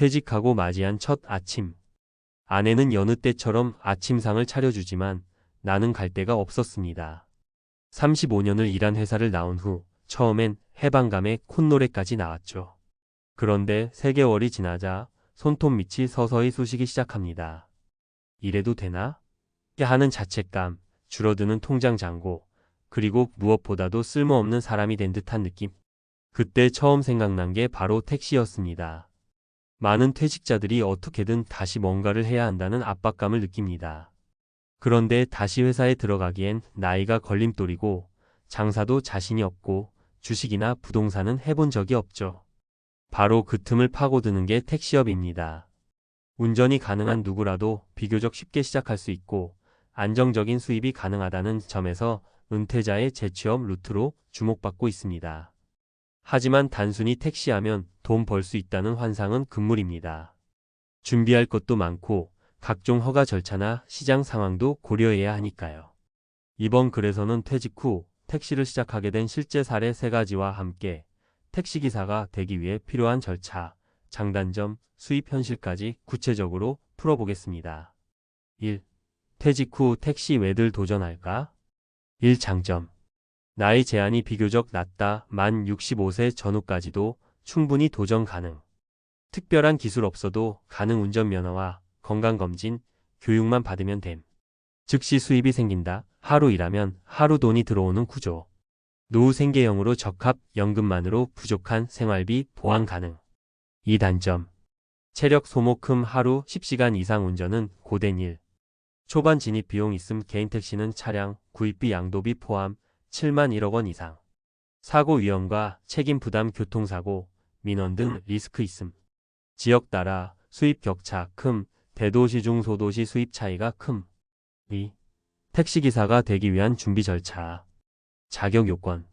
퇴직하고 맞이한 첫 아침. 아내는 여느 때처럼 아침상을 차려주지만 나는 갈 데가 없었습니다. 35년을 일한 회사를 나온 후 처음엔 해방감에 콧노래까지 나왔죠. 그런데 3개월이 지나자 손톱 밑이 서서히 쑤시기 시작합니다. 이래도 되나? 하는 자책감, 줄어드는 통장 잔고, 그리고 무엇보다도 쓸모없는 사람이 된 듯한 느낌. 그때 처음 생각난 게 바로 택시였습니다. 많은 퇴직자들이 어떻게든 다시 뭔가를 해야 한다는 압박감을 느낍니다. 그런데 다시 회사에 들어가기엔 나이가 걸림돌이고 장사도 자신이 없고 주식이나 부동산은 해본 적이 없죠. 바로 그 틈을 파고드는 게 택시업입니다. 운전이 가능한 누구라도 비교적 쉽게 시작할 수 있고 안정적인 수입이 가능하다는 점에서 은퇴자의 재취업 루트로 주목받고 있습니다. 하지만 단순히 택시하면 돈 벌 수 있다는 환상은 금물입니다. 준비할 것도 많고 각종 허가 절차나 시장 상황도 고려해야 하니까요. 이번 글에서는 퇴직 후 택시를 시작하게 된 실제 사례 3가지와 함께 택시기사가 되기 위해 필요한 절차, 장단점, 수입 현실까지 구체적으로 풀어보겠습니다. 1. 퇴직 후 택시 왜들 도전할까? 1. 장점. 나이 제한이 비교적 낮다. 만 65세 전후까지도 충분히 도전 가능. 특별한 기술 없어도 가능 운전면허와 건강검진, 교육만 받으면 됨. 즉시 수입이 생긴다. 하루 일하면 하루 돈이 들어오는 구조. 노후 생계형으로 적합, 연금만으로 부족한 생활비 보완 가능. 2. 단점. 체력 소모 큼 하루 10시간 이상 운전은 고된 일. 초반 진입 비용 있음 개인 택시는 차량, 구입비 양도비 포함 7만 1억 원 이상. 사고 위험과 책임 부담 교통사고, 민원 등 리스크 있음. 지역 따라 수입 격차 큼, 대도시 중 소도시 수입 차이가 큼. 2. 택시기사가 되기 위한 준비 절차. 자격 요건.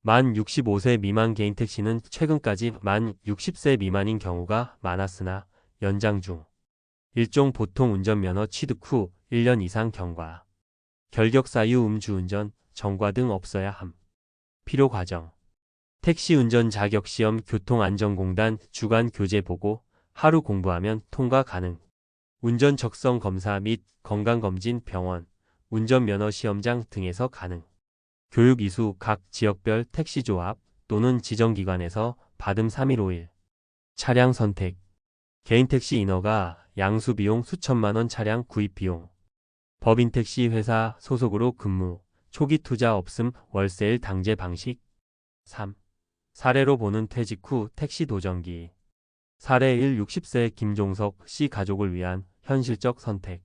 만 65세 미만 개인 택시는 최근까지 만 60세 미만인 경우가 많았으나 연장 중. 일종 보통 운전면허 취득 후 1년 이상 경과. 결격 사유 음주운전, 정과 등 없어야 함. 필요 과정. 택시 운전 자격시험 교통안전공단 주간 교재 보고 하루 공부하면 통과 가능. 운전 적성 검사 및 건강검진 병원, 운전면허 시험장 등에서 가능. 교육 이수 각 지역별 택시조합 또는 지정기관에서 받음 3일 5일. 차량 선택. 개인 택시 인허가, 양수비용 수천만 원 차량 구입 비용. 법인 택시 회사 소속으로 근무, 초기 투자 없음 월세일 당제 방식. 3. 사례로 보는 퇴직 후 택시 도전기. 사례 1. 60세 김종석 씨 가족을 위한 현실적 선택.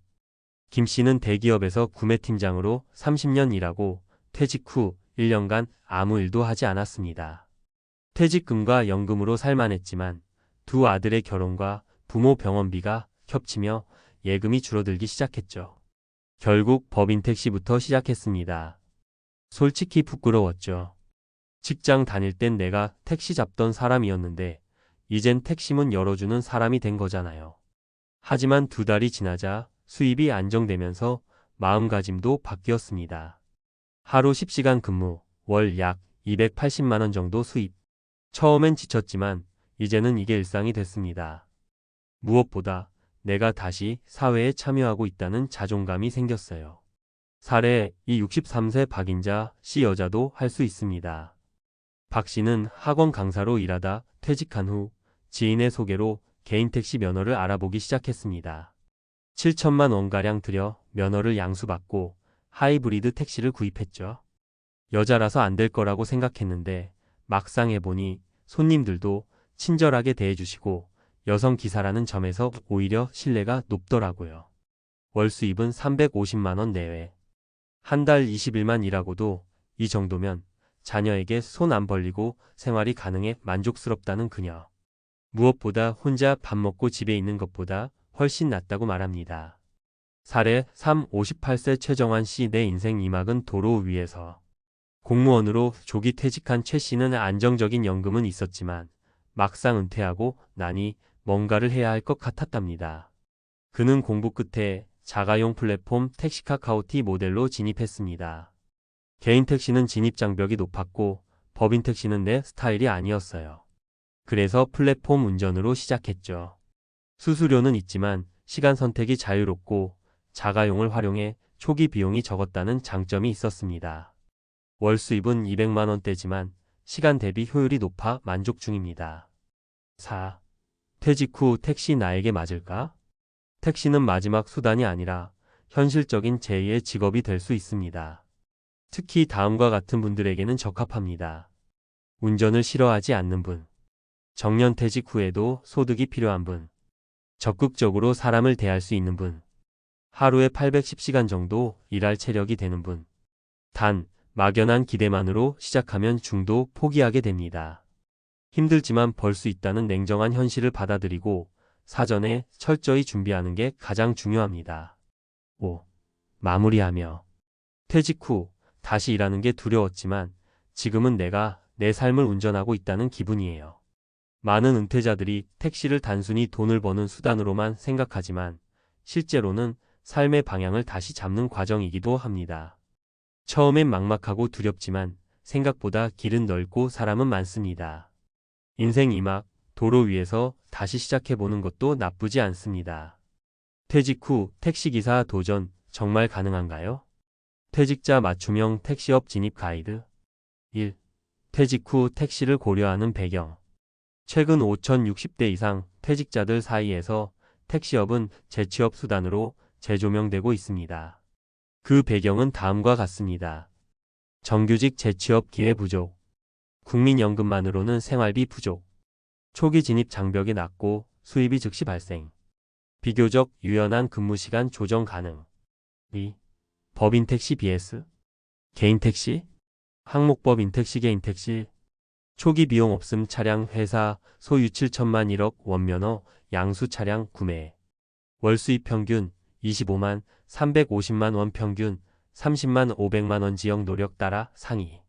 김 씨는 대기업에서 구매팀장으로 30년 일하고 퇴직 후 1년간 아무 일도 하지 않았습니다. 퇴직금과 연금으로 살만했지만 두 아들의 결혼과 부모 병원비가 겹치며 예금이 줄어들기 시작했죠. 결국 법인 택시부터 시작했습니다. 솔직히 부끄러웠죠. 직장 다닐 땐 내가 택시 잡던 사람이었는데 이젠 택시문 열어주는 사람이 된 거잖아요. 하지만 2달이 지나자 수입이 안정되면서 마음가짐도 바뀌었습니다. 하루 10시간 근무, 월 약 280만 원 정도 수입. 처음엔 지쳤지만 이제는 이게 일상이 됐습니다. 무엇보다 내가 다시 사회에 참여하고 있다는 자존감이 생겼어요. 사례 2. 63세 박인자 씨 여자도 할 수 있습니다. 박 씨는 학원 강사로 일하다 퇴직한 후 지인의 소개로 개인 택시 면허를 알아보기 시작했습니다. 7천만 원가량 들여 면허를 양수받고 하이브리드 택시를 구입했죠. 여자라서 안 될 거라고 생각했는데 막상 해보니 손님들도 친절하게 대해주시고 여성 기사라는 점에서 오히려 신뢰가 높더라고요. 월 수입은 350만 원 내외. 한 달 20일만 일하고도 이 정도면 자녀에게 손 안 벌리고 생활이 가능해 만족스럽다는 그녀. 무엇보다 혼자 밥 먹고 집에 있는 것보다 훨씬 낫다고 말합니다. 사례 3. 58세 최정환 씨 내 인생 2막은 도로 위에서. 공무원으로 조기 퇴직한 최 씨는 안정적인 연금은 있었지만 막상 은퇴하고 나니 뭔가를 해야 할 것 같았답니다. 그는 공부 끝에 자가용 플랫폼 택시카카오티 모델로 진입했습니다. 개인 택시는 진입 장벽이 높았고 법인 택시는 내 스타일이 아니었어요. 그래서 플랫폼 운전으로 시작했죠. 수수료는 있지만 시간 선택이 자유롭고 자가용을 활용해 초기 비용이 적었다는 장점이 있었습니다. 월 수입은 200만 원대지만 시간 대비 효율이 높아 만족 중입니다. 4. 퇴직 후 택시 나에게 맞을까? 택시는 마지막 수단이 아니라 현실적인 제2의 직업이 될 수 있습니다. 특히 다음과 같은 분들에게는 적합합니다. 운전을 싫어하지 않는 분, 정년퇴직 후에도 소득이 필요한 분, 적극적으로 사람을 대할 수 있는 분, 하루에 810시간 정도 일할 체력이 되는 분. 단, 막연한 기대만으로 시작하면 중도 포기하게 됩니다. 힘들지만 벌 수 있다는 냉정한 현실을 받아들이고 사전에 철저히 준비하는 게 가장 중요합니다. 5. 마무리하며 퇴직 후 다시 일하는 게 두려웠지만 지금은 내가 내 삶을 운전하고 있다는 기분이에요. 많은 은퇴자들이 택시를 단순히 돈을 버는 수단으로만 생각하지만 실제로는 삶의 방향을 다시 잡는 과정이기도 합니다. 처음엔 막막하고 두렵지만 생각보다 길은 넓고 사람은 많습니다. 인생 2막 도로 위에서 다시 시작해보는 것도 나쁘지 않습니다. 퇴직 후 택시기사 도전 정말 가능한가요? 퇴직자 맞춤형 택시업 진입 가이드 1. 퇴직 후 택시를 고려하는 배경. 최근 5,060대 이상 퇴직자들 사이에서 택시업은 재취업 수단으로 재조명되고 있습니다. 그 배경은 다음과 같습니다. 정규직 재취업 기회 부족, 국민연금만으로는 생활비 부족, 초기 진입 장벽이 낮고 수입이 즉시 발생, 비교적 유연한 근무시간 조정 가능. 2. 법인 택시 vs 개인 택시, 항목법 인택시 개인 택시, 초기 비용 없음 차량 회사 소유 7천만 1억 원 면허 양수 차량 구매, 월 수입 평균 25만 350만 원 평균 30만 500만 원 지역 노력 따라 상위.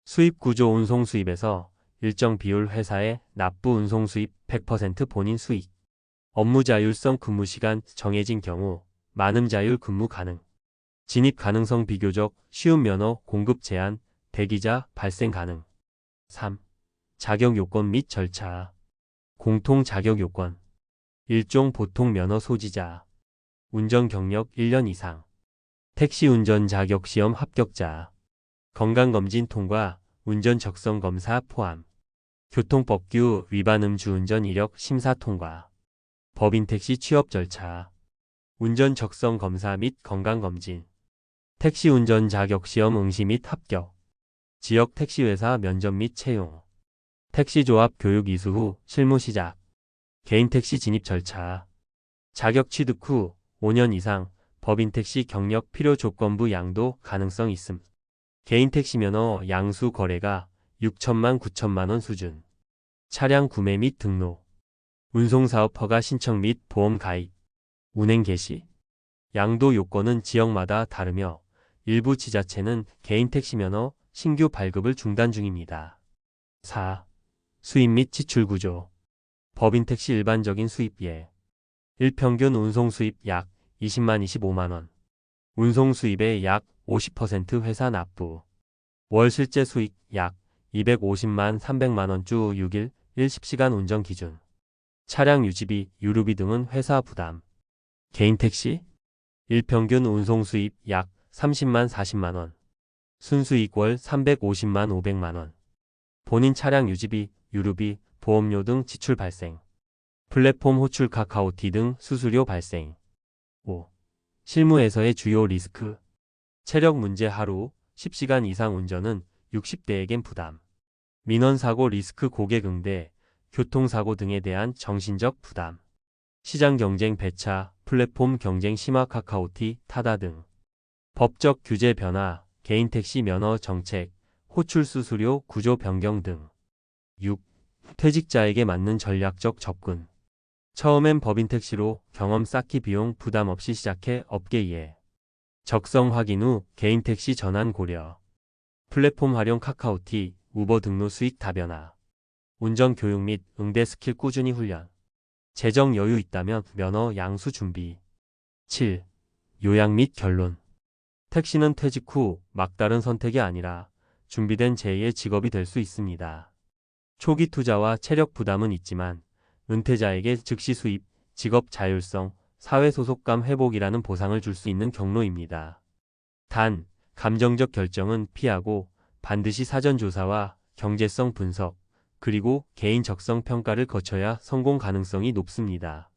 수입 구조 운송 수입에서 일정 비율 회사의 납부 운송 수입 100% 본인 수익. 업무 자율성 근무 시간 정해진 경우 많음 자율 근무 가능. 진입 가능성 비교적 쉬운 면허 공급 제한 대기자 발생 가능. 3. 자격 요건 및 절차. 공통 자격 요건. 일종 보통 면허 소지자. 운전 경력 1년 이상. 택시 운전 자격 시험 합격자. 건강검진 통과, 운전 적성 검사 포함. 교통법규 위반 음주운전 이력 심사 통과. 법인 택시 취업 절차. 운전 적성 검사 및 건강검진. 택시 운전 자격 시험 응시 및 합격. 지역 택시회사 면접 및 채용. 택시조합 교육 이수 후 실무 시작. 개인 택시 진입 절차. 자격 취득 후 5년 이상 법인 택시 경력 필요 조건부 양도 가능성 있음. 개인 택시 면허 양수 거래가 6천만 9천만 원 수준. 차량 구매 및 등록. 운송사업 허가 신청 및 보험 가입. 운행 개시. 양도 요건은 지역마다 다르며 일부 지자체는 개인 택시 면허 신규 발급을 중단 중입니다. 4. 수입 및 지출 구조. 법인 택시 일반적인 수입 예. 일평균 운송 수입 약 20만 25만 원. 운송 수입의 약 50% 회사 납부. 월 실제 수익 약 250만 300만 원 주 6일 10시간 운전 기준. 차량 유지비, 유류비 등은 회사 부담. 개인 택시 일평균 운송 수입 약 30만 40만 원. 순수익 월 350만 500만 원. 본인 차량 유지비, 유류비, 보험료 등 지출 발생. 플랫폼 호출 카카오티 등 수수료 발생. 5. 실무에서의 주요 리스크. 체력 문제 하루 10시간 이상 운전은 60대에겐 부담. 민원사고 리스크 고객 응대, 교통사고 등에 대한 정신적 부담. 시장 경쟁 배차, 플랫폼 경쟁 심화 카카오티, 타다 등. 법적 규제 변화, 개인 택시 면허 정책, 호출 수수료 구조 변경 등. 6. 퇴직자에게 맞는 전략적 접근. 처음엔 법인 택시로 경험 쌓기 비용 부담 없이 시작해 업계 이해. 적성 확인 후 개인 택시 전환 고려. 플랫폼 활용 카카오티, 우버 등로 수익 다변화. 운전 교육 및 응대 스킬 꾸준히 훈련. 재정 여유 있다면 면허 양수 준비. 7. 요약 및 결론. 택시는 퇴직 후 막다른 선택이 아니라 준비된 제2의 직업이 될 수 있습니다. 초기 투자와 체력 부담은 있지만 은퇴자에게 즉시 수입, 직업 자율성, 사회 소속감 회복이라는 보상을 줄 수 있는 경로입니다. 단, 감정적 결정은 피하고 반드시 사전 조사와 경제성 분석, 그리고 개인 적성 평가를 거쳐야 성공 가능성이 높습니다.